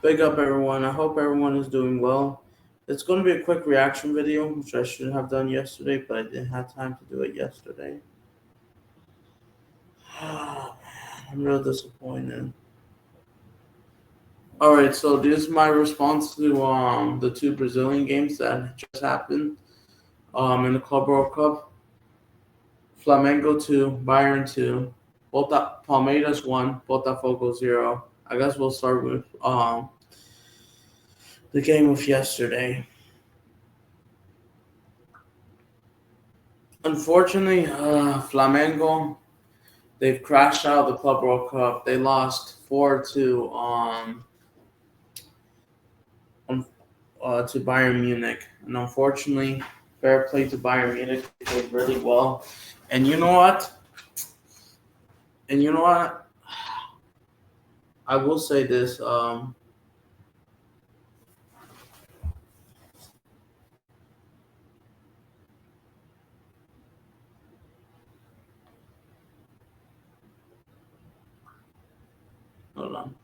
Big up everyone. I hope everyone is doing well. It's going to be a quick reaction video, which I should have done yesterday, but I didn't have time to do it yesterday. I'm real disappointed. All right, so this is my response to the two Brazilian games that just happened in the Club World Cup. Flamengo 2, Bayern 2, Palmeiras 1, Botafogo 0. I guess we'll start with the game of yesterday. Unfortunately, Flamengo, they've crashed out of the Club World Cup. They lost 4-2 to Bayern Munich, and unfortunately, fair play to Bayern Munich. They played really well, and you know what? And you know what? I will say this. Hold on.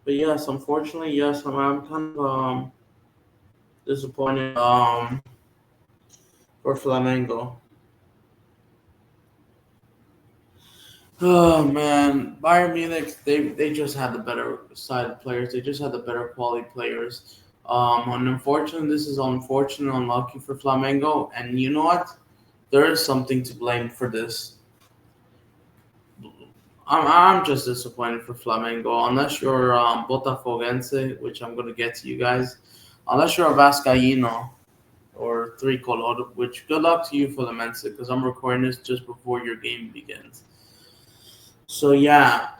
But yes, unfortunately, yes, I'm kind of disappointed for Flamengo. Oh man, Bayern Munich, they just had the better side of players. They just had the better quality players. And unfortunately, this is unfortunate, unlucky for Flamengo. And you know what? There is something to blame for this. I'm just disappointed for Flamengo. Unless you're Botafoguense, which I'm gonna get to you guys. Unless you're a Vascaíno or Tricolor, which good luck to you for the Mensa, because I'm recording this just before your game begins. So yeah,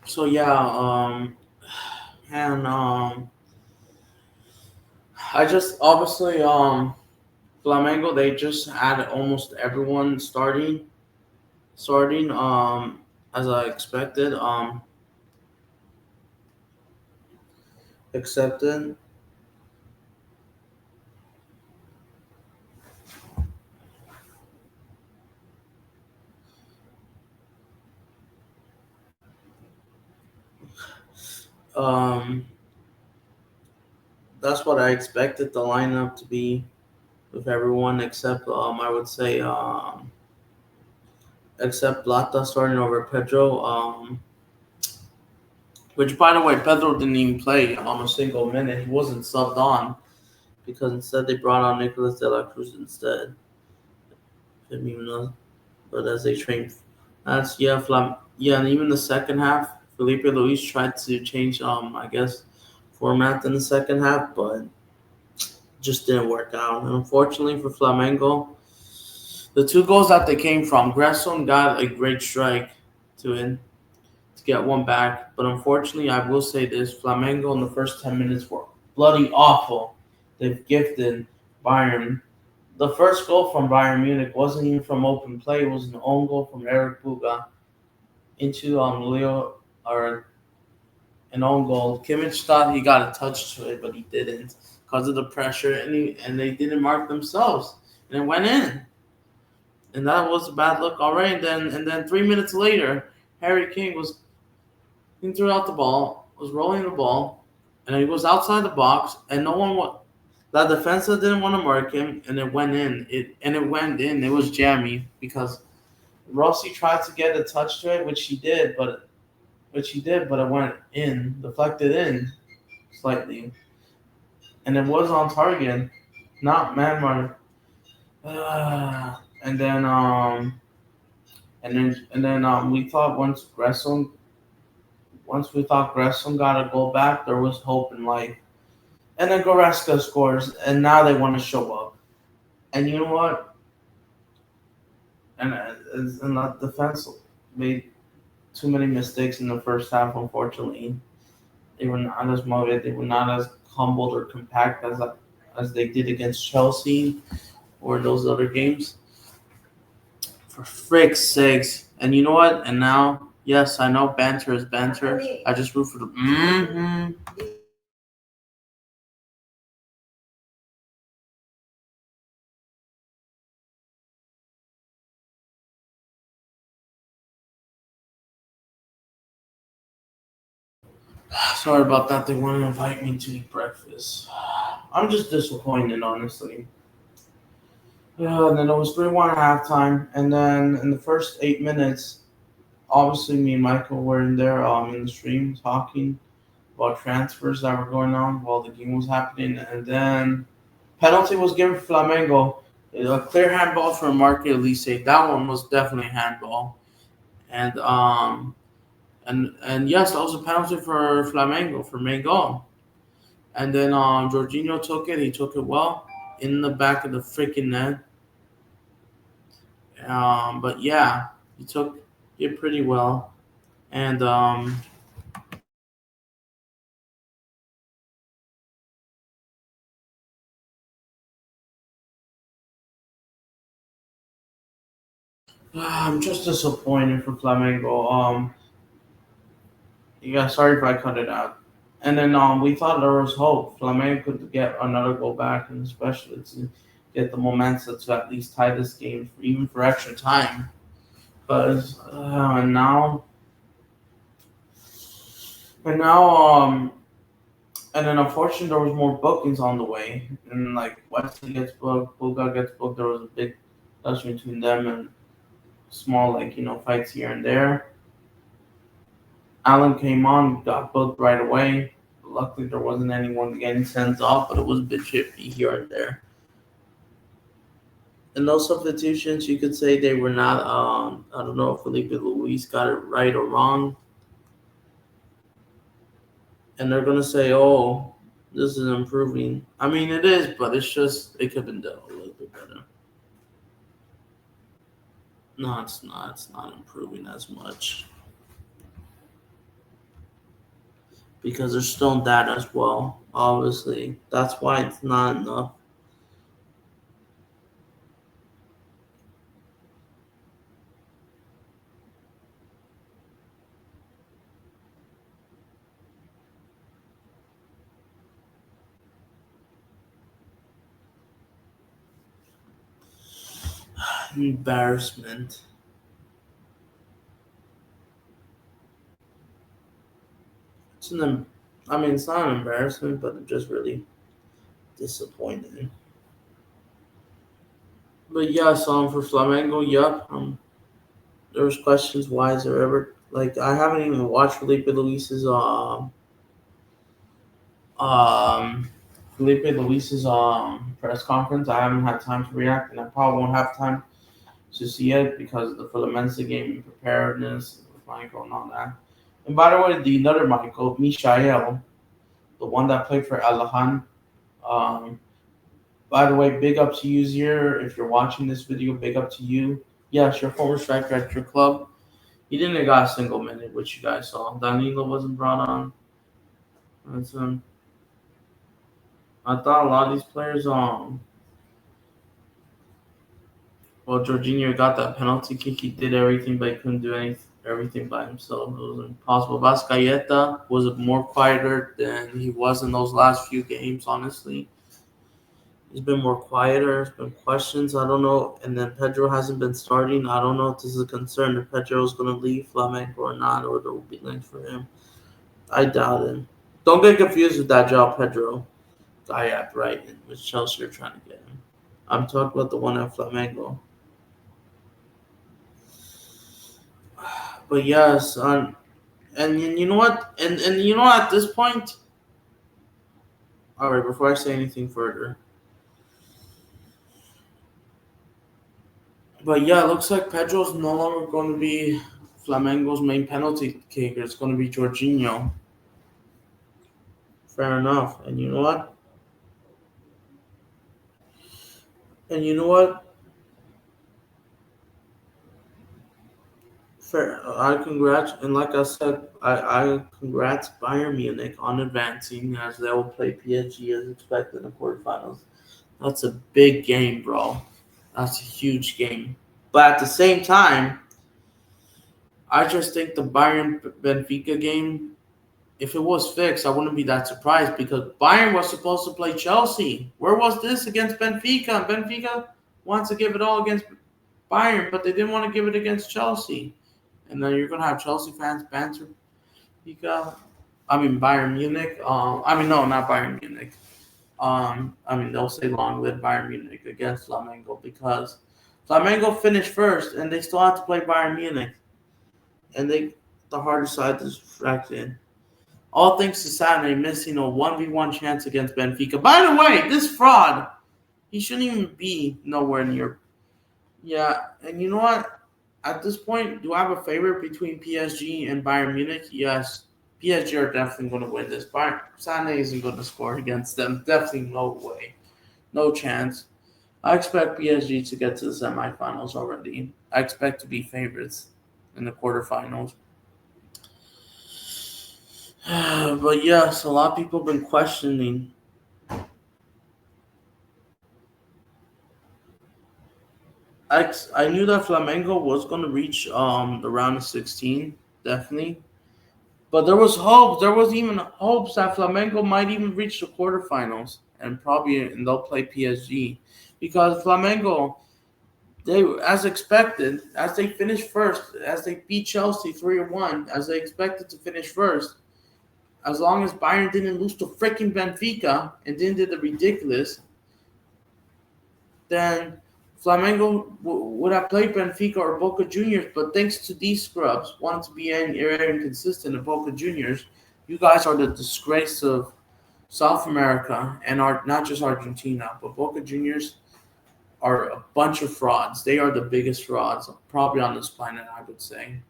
so yeah, and I just obviously Flamengo, they just had almost everyone starting as I expected accepted. Um, that's what I expected the lineup to be with everyone except I would say except Plata starting over Pedro. Which by the way, Pedro didn't even play a single minute. He wasn't subbed on because instead they brought on Nicolas de la Cruz instead. Didn't even know, but as they trained, that's yeah, and even the second half, Felipe Luis tried to change I guess format in the second half, but just didn't work out. And unfortunately for Flamengo, the two goals that they came from, Gresson got a great strike to in to get one back, but unfortunately, I will say this: Flamengo in the first 10 minutes were bloody awful. They've gifted Bayern. The first goal from Bayern Munich wasn't even from open play; it was an own goal from Eric Puga into Leo or an own goal. Kimmich thought he got a touch to it, but he didn't because of the pressure, and they didn't mark themselves, and it went in, and that was a bad look already. And then 3 minutes later, Harry Kane he threw out the ball, was rolling the ball, and he was outside the box, and no one that defensive didn't want to mark him, and it went in. It went in. It was jammy because Rossi tried to get a touch to it, which he did, but it went in, deflected in slightly, and it was on target, not man mark. And then we thought once we thought Gressel got a goal back, there was hope in life. And then Goretzka scores, and now they want to show up. And you know what? And that defense made too many mistakes in the first half. Unfortunately, they were not as motivated. They were not as humbled or compact as they did against Chelsea or those other games. For frick's sakes! And you know what? And now, yes, I know banter is banter. I just root for the. Sorry about that. They want to invite me to eat breakfast. I'm just disappointed, honestly. Yeah, and then it was 3-1 at halftime. And then in the first 8 minutes, obviously me and Michael were in there in the stream talking about transfers that were going on while the game was happening. And then penalty was given for Flamengo. A clear handball for Marque Elise. That one was definitely handball. And yes, that was a penalty for Flamengo for main goal. And then Jorginho took it. He took it well in the back of the freaking net. But yeah, he took it pretty well. And I'm just disappointed for Flamengo. Yeah, sorry if I cut it out. And then we thought there was hope. Flamengo could get another goal back, and especially to get the momentum to at least tie this game, even for extra time. But and now, and then unfortunately there was more bookings on the way, and like Wesley gets booked, Bulga gets booked. There was a big clash between them and small fights here and there. Allen came on, got booked right away. Luckily there wasn't anyone getting sent off, but it was a bit chippy here and there. And those substitutions, you could say they were not. I don't know if Felipe Luis got it right or wrong, and they're gonna say, "Oh, this is improving." I mean, it is, but it's just it could have been done a little bit better. No, it's not. It's not improving as much because they're still that as well. Obviously, that's why it's not enough. Embarrassment. It's an. I mean, it's not an embarrassment, but it's just really disappointing. But yeah, so for Flamengo, yep. There was questions why is there ever like I haven't even watched um Felipe Luis's press conference. I haven't had time to react, and I probably won't have time to see it because of the Fluminense game and preparedness with Michael and all that. And by the way, the another Michael, Michael, the one that played for Alahan. Um, by the way, big up to you, Zier. If you're watching this video, big up to you. Yes, your former striker at your club. He didn't got a single minute, which you guys saw. Danilo wasn't brought on. That's I thought a lot of these players, well, Jorginho got that penalty kick. He did everything, but he couldn't do everything by himself. It was impossible. Vascaeta was more quieter than he was in those last few games, honestly. He's been more quieter. There's been questions. I don't know. And then Pedro hasn't been starting. I don't know if this is a concern if Pedro's going to leave Flamengo or not, or there will be links for him. I doubt it. Don't get confused with that João Pedro guy at Brighton, which Chelsea are trying to get him. I'm talking about the one at Flamengo. But yes, and you know what? And you know at this point, all right. Before I say anything further, but yeah, it looks like Pedro's no longer going to be Flamengo's main penalty kicker. It's going to be Jorginho. Fair enough. And you know what? And you know what? Fair. I congrats and like I said, I congrats Bayern Munich on advancing as they will play PSG as expected in the quarterfinals. That's a big game, bro. That's a huge game. But at the same time, I just think the Bayern Benfica game, if it was fixed, I wouldn't be that surprised because Bayern was supposed to play Chelsea. Where was this against Benfica? Benfica wants to give it all against Bayern, but they didn't want to give it against Chelsea. And then you're gonna have Chelsea fans banter Benfica. Bayern Munich. No, not Bayern Munich. They'll say long live Bayern Munich against Flamengo because Flamengo finished first and they still have to play Bayern Munich. And the harder side is distracted. All thanks to Saturday missing a 1v1 chance against Benfica. By the way, this fraud, he shouldn't even be nowhere near. Yeah, and you know what? At this point, do I have a favorite between PSG and Bayern Munich? Yes. PSG are definitely going to win this. Bayern Sané isn't going to score against them. Definitely no way. No chance. I expect PSG to get to the semifinals already. I expect to be favorites in the quarterfinals. But yes, a lot of people have been questioning. I knew that Flamengo was going to reach the round of 16, definitely. But there was hope. There was even hopes that Flamengo might even reach the quarterfinals and they'll play PSG because Flamengo, they as expected, as they finished first, as they beat Chelsea 3-1, as they expected to finish first. As long as Bayern didn't lose to freaking Benfica and didn't do the ridiculous, then Flamengo would have played Benfica or Boca Juniors. But thanks to these scrubs wanting to be very inconsistent in Boca Juniors, you guys are the disgrace of South America and not just Argentina, but Boca Juniors are a bunch of frauds. They are the biggest frauds probably on this planet, I would say.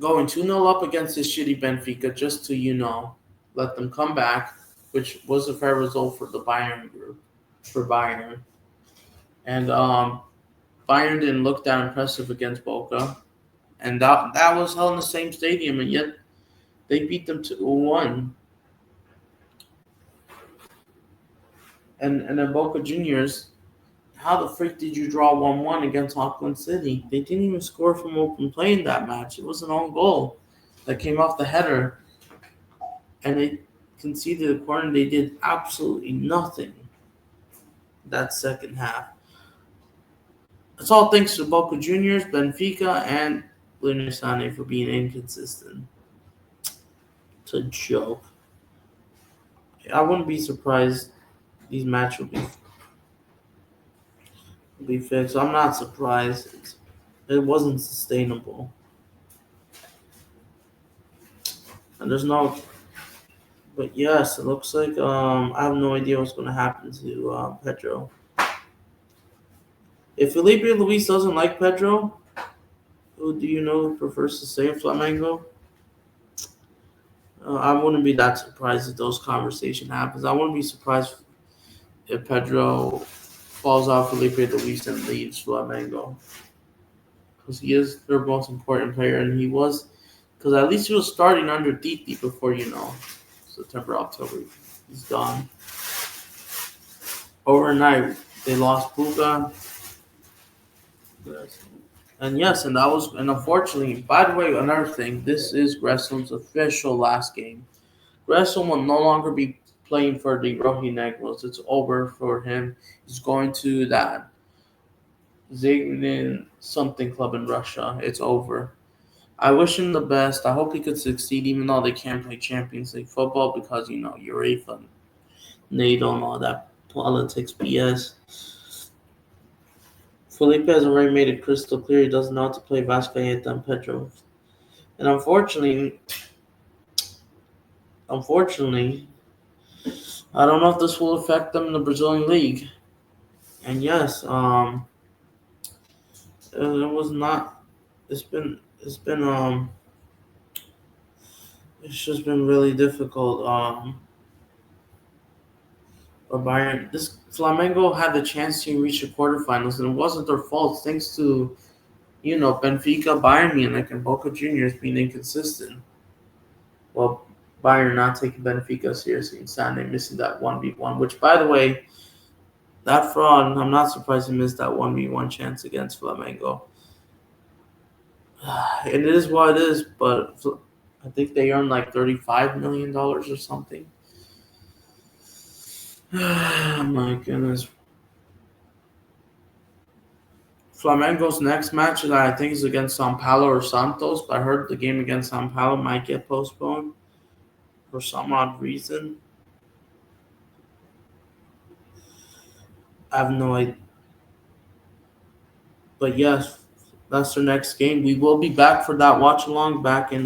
Going 2-0 up against this shitty Benfica just to, let them come back, which was a fair result for the Bayern group, for Bayern. And Bayern didn't look that impressive against Boca. And that was held in the same stadium, and yet they beat them 2-1. And then Boca Juniors, how the freak did you draw 1-1 against Auckland City? They didn't even score from open play in that match. It was an own goal that came off the header. And they conceded a corner. They did absolutely nothing that second half. It's all thanks to Boca Juniors, Benfica, and Luna Sane for being inconsistent. It's a joke. I wouldn't be surprised these matches will be fixed. I'm not surprised. It wasn't sustainable. And there's no. But yes, it looks like I have no idea what's going to happen to Pedro. If Felipe Luis doesn't like Pedro, who do you know prefers to stay in Flamengo? I wouldn't be that surprised if those conversation happens. I wouldn't be surprised if Pedro falls out Felipe Luis and leaves Flamengo. Because he is their most important player, and he was, because at least he was starting under Titi before, September, October. He's gone. Overnight, they lost Puga. And yes, and unfortunately, by the way, another thing, this is Gresham's official last game. Gresham will no longer be playing for the Rojinegros. It's over for him. He's going to that Zagin something club in Russia. It's over. I wish him the best. I hope he could succeed, even though they can't play Champions League football because, UEFA, NATO, and all that politics BS. Felipe has already made it crystal clear he doesn't know how to play Vascaeta and Pedro. And unfortunately, I don't know if this will affect them in the Brazilian league. And yes, it was not. It's just been really difficult. For Bayern, this Flamengo had the chance to reach the quarterfinals, and it wasn't their fault. Thanks to Benfica, Bayern Munich, and Boca Juniors being inconsistent. Well, Bayern not taking Benfica seriously and Sané missing that 1v1, which, by the way, that fraud, I'm not surprised he missed that 1v1 chance against Flamengo. And it is what it is, but I think they earned like $35 million or something. Oh, my goodness. Flamengo's next match, I think, is against São Paulo or Santos. But I heard the game against São Paulo might get postponed for some odd reason. I have no idea. But yes, that's their next game. We will be back for that watch along back in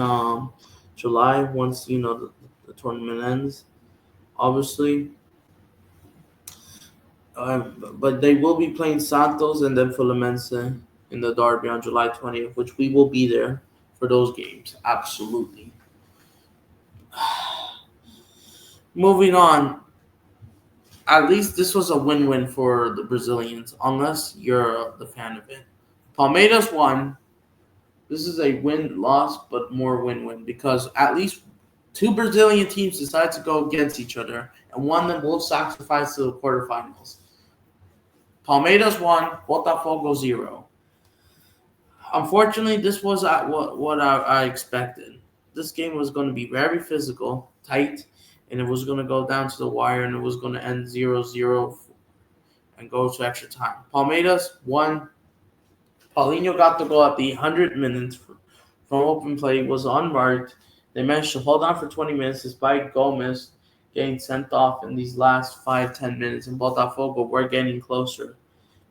July once the tournament ends. Obviously, but they will be playing Santos and then Fluminense in the derby on July 20th, which we will be there for those games. Absolutely. Moving on. At least this was a win-win for the Brazilians, unless you're the fan of it. Palmeiras won. This is a win-loss, but more win-win because at least two Brazilian teams decided to go against each other, and one of them will sacrifice to the quarterfinals. Palmeiras won, Botafogo 0. Unfortunately, this was what I expected. This game was going to be very physical, tight, and it was going to go down to the wire, and it was going to end 0-0 and go to extra time. Palmeiras won. Paulinho got the goal at the 100 minutes from open play. It was unmarked. They managed to hold on for 20 minutes despite Gomez getting sent off in these last 5-10 minutes, and Botafogo were getting closer,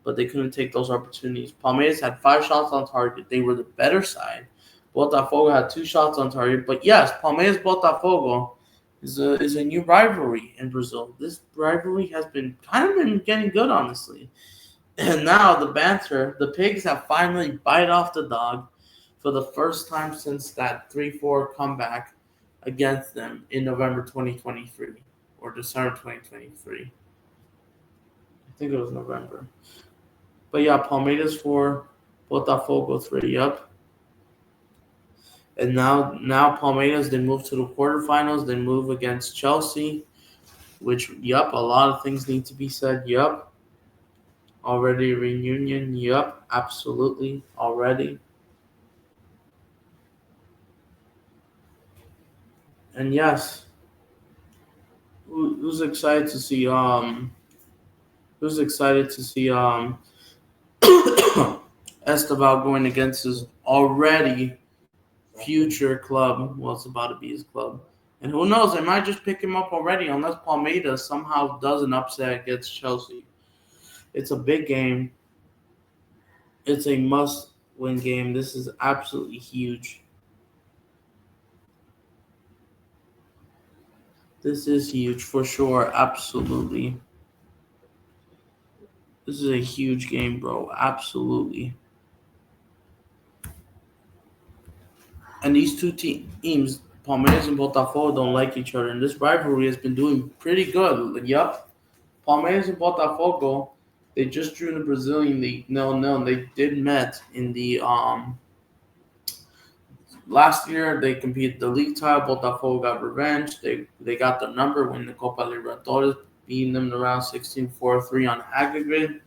but they couldn't take those opportunities. Palmeiras had 5 shots on target. They were the better side. Botafogo had 2 shots on target. But yes, Palmeiras-Botafogo is a new rivalry in Brazil. This rivalry has been getting good, honestly. And now the banter, the pigs have finally bite off the dog for the first time since that 3-4 comeback against them in November 2023 or December 2023. I think it was November. But yeah, Palmeiras 4, Botafogo 3 up. And now Palmeiras, they move to the quarterfinals. They move against Chelsea, which, a lot of things need to be said. Already a reunion. Absolutely. Already. And yes, who's excited to see Esteval going against his already future club? Well, it's about to be his club. And who knows, they might just pick him up already unless Palmeiras somehow does an upset against Chelsea. It's a big game. It's a must-win game. This is absolutely huge. This is huge for sure. Absolutely. This is a huge game, bro. Absolutely. And these two teams, Palmeiras and Botafogo, don't like each other. And this rivalry has been doing pretty good. Palmeiras and Botafogo, they just drew in the Brazilian League 0-0. They did met in the last year. They competed the league title. Botafogo got revenge. They got the number winning the Copa Libertadores, beating them around 16-4-3 on aggregate,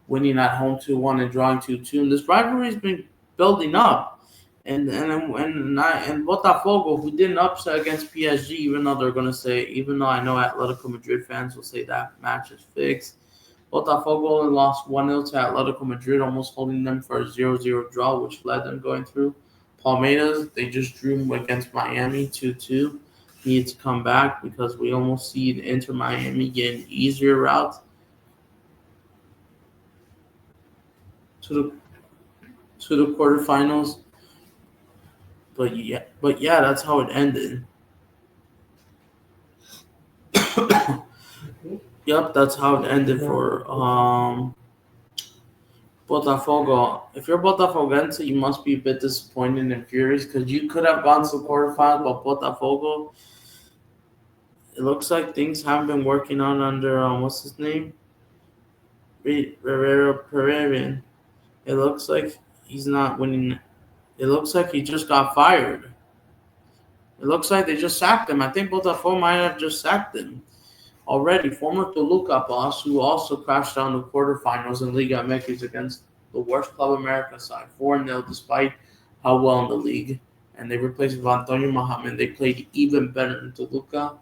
winning at home 2-1 and drawing 2-2. And this rivalry has been building up. And Botafogo, who didn't upset against PSG, even though I know Atletico Madrid fans will say that match is fixed. Botafogo only lost 1-0 to Atletico Madrid, almost holding them for a 0-0 draw, which led them going through. Palmeiras, they just drew against Miami 2-2. Need to come back because we almost see Inter Miami getting easier route to the quarterfinals. But yeah, that's how it ended. That's how it ended for Botafogo. If you're Botafoguense, you must be a bit disappointed and furious because you could have gone to the quarterfinals, but Botafogo, it looks like things haven't been working out under what's his name? Pereira. It looks like he's not winning. It looks like he just got fired. It looks like they just sacked him. I think Botafogo might have just sacked him already. Former Toluca boss, who also crashed down the quarterfinals in Liga MX against the worst Club America side, 4-0, despite how well in the league. And they replaced with Antonio Mohamed. They played even better than Toluca.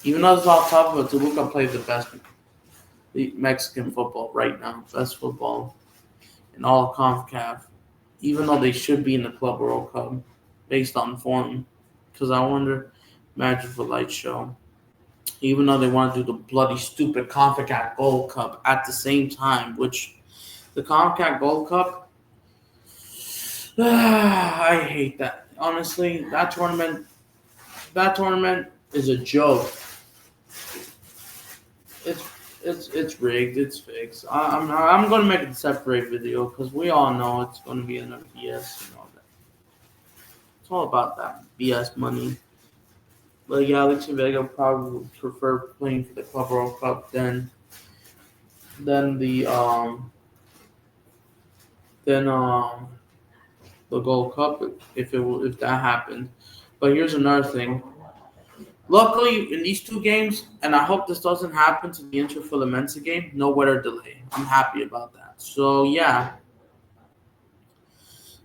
Even though it's all tough, but Toluca plays the best Mexican football right now. Best football. in all of CONCACAF, even though they should be in the Club World Cup based on form. Because I wonder, imagine for light show. Even though they want to do the bloody stupid CONCACAF Gold Cup at the same time, which the CONCACAF Gold Cup, I hate that. Honestly, that tournament is a joke. It's it's rigged. It's fixed. I'm gonna make a separate video because we all know it's gonna be in a BS and all that. It's all about that BS money. But yeah, Alex Vega probably would prefer playing for the Club World Cup than the Gold Cup if that happened. But here's another thing. Luckily, in these two games, and I hope this doesn't happen to the Inter Fluminense game, no weather delay. I'm happy about that.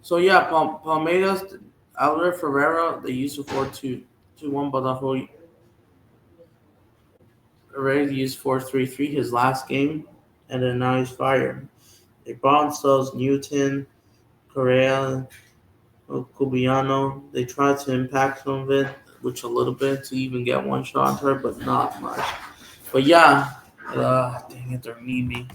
Palmeiras, Albert Ferreira, they used to 4-2-1, Botafogo already used 4-3-3 his last game, and then now he's fired. They brought themselves Newton, Correa, Cubiano. They tried to impact some of it, which a little bit to even get one shot on her, but not much. But yeah, dang it, they're need me.